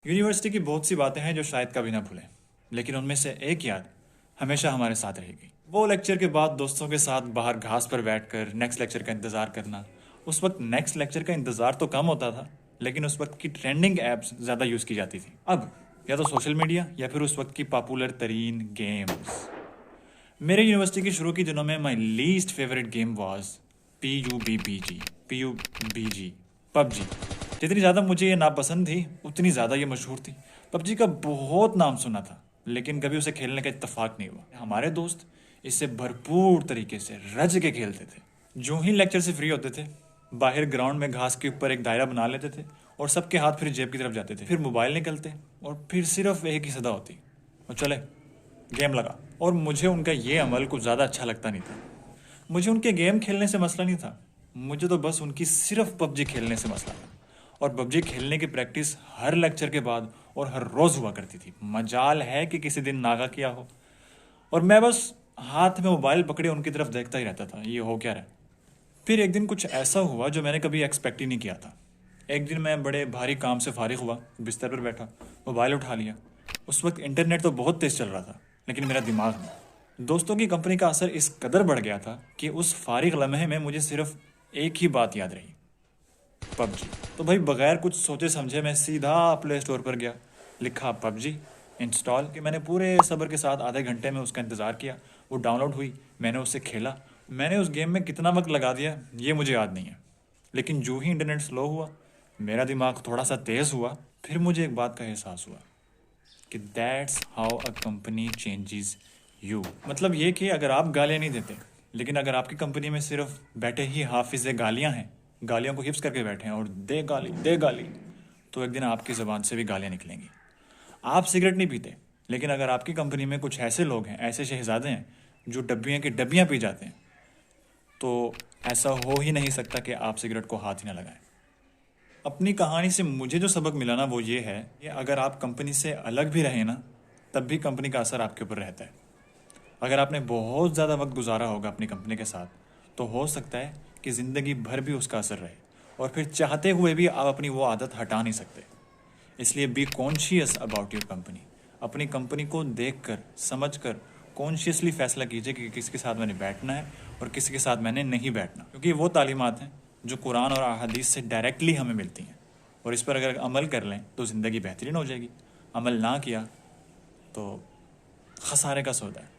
University की बहुत सी बातें हैं जो शायद कभी ना भूलें, लेकिन उनमें से एक याद हमेशा हमारे साथ रहेगी। वो लेक्चर के बाद दोस्तों के साथ बाहर घास पर बैठकर नेक्स्ट लेक्चर का इंतज़ार करना। उस वक्त नेक्स्ट लेक्चर का इंतज़ार तो कम होता था, लेकिन उस वक्त की ट्रेंडिंग ऐप्स ज़्यादा यूज़ की जाती थी। अब या तो सोशल मीडिया या फिर उस वक्त की पॉपुलर तरीन गेम्स। मेरे यूनिवर्सिटी के शुरू के दिनों में my least favourite game was PUBG PUBG. जितनी ज़्यादा मुझे ये नापसंद थी उतनी ज़्यादा ये मशहूर थी। पबजी का बहुत नाम सुना था, लेकिन कभी उसे खेलने का इत्तेफाक नहीं हुआ। हमारे दोस्त इसे भरपूर तरीके से रज के खेलते थे। जो ही लेक्चर से फ्री होते थे, बाहर ग्राउंड में घास के ऊपर एक दायरा बना लेते थे और सबके हाथ फिर जेब की तरफ जाते थे। फिर मोबाइल निकलते और फिर सिर्फ एक ही सदा होती, और चले गेम लगा। और मुझे उनका ये अमल कुछ ज़्यादा अच्छा लगता नहीं था। मुझे उनके गेम खेलने से मसला नहीं था, मुझे तो बस उनकी सिर्फ पबजी खेलने से मसला था। और पबजी खेलने की प्रैक्टिस हर लेक्चर के बाद और हर रोज़ हुआ करती थी। मजाल है कि किसी दिन नागा किया हो और मैं बस हाथ में मोबाइल पकड़े उनकी तरफ देखता ही रहता था, ये हो क्या रहा है। फिर एक दिन कुछ ऐसा हुआ जो मैंने कभी एक्सपेक्ट ही नहीं किया था। एक दिन मैं बड़े भारी काम से फारिग हुआ, बिस्तर पर बैठा, मोबाइल उठा लिया। उस वक्त इंटरनेट तो बहुत तेज़ चल रहा था, लेकिन मेरा दिमाग नहीं। दोस्तों की कंपनी का असर इस कदर बढ़ गया था कि उस फारिग लम्हे में मुझे सिर्फ एक ही बात याद रही, पबजी। तो भाई बगैर कुछ सोचे समझे मैं सीधा प्ले स्टोर पर गया, लिखा पबजी, इंस्टॉल कि मैंने पूरे सब्र के साथ आधे घंटे में उसका इंतज़ार किया। वो डाउनलोड हुई, मैंने उससे खेला। मैंने उस गेम में कितना वक्त लगा दिया ये मुझे याद नहीं है, लेकिन जो ही इंटरनेट स्लो हुआ, मेरा दिमाग थोड़ा सा तेज़ हुआ। फिर मुझे एक बात का एहसास हुआ कि that's how a company changes you. मतलब ये कि अगर आप गालियाँ नहीं देते, लेकिन अगर आपकी कंपनी में सिर्फ बैठे ही हाफिज़े गालियाँ हैं, गालियों को हिफ्स करके बैठे हैं और दे गाली, तो एक दिन आपकी ज़बान से भी गालियाँ निकलेंगी। आप सिगरेट नहीं पीते, लेकिन अगर आपकी कंपनी में कुछ ऐसे लोग हैं, ऐसे शहजादे हैं जो डब्बियाँ की डब्बियाँ पी जाते हैं, तो ऐसा हो ही नहीं सकता कि आप सिगरेट को हाथ ही ना लगाएं। अपनी कहानी से मुझे जो सबक मिला ना, वो ये है कि अगर आप कंपनी से अलग भी रहें ना, तब भी कंपनी का असर आपके ऊपर रहता है। अगर आपने बहुत ज़्यादा वक्त गुजारा होगा अपनी कंपनी के साथ, तो हो सकता है कि ज़िंदगी भर भी उसका असर रहे, और फिर चाहते हुए भी आप अपनी वो आदत हटा नहीं सकते। इसलिए be conscious about your company. अपनी कंपनी को देख कर, समझ कर, कॉन्शियसली फैसला कीजिए कि किसके साथ मैंने बैठना है और किसके साथ मैंने नहीं बैठना, क्योंकि वो तालीमात हैं जो कुरान और अहादीस से डायरेक्टली हमें मिलती हैं, और इस पर अगर अमल कर लें तो ज़िंदगी बेहतरीन हो जाएगी। अमल ना किया तो खसारे का सौदा है।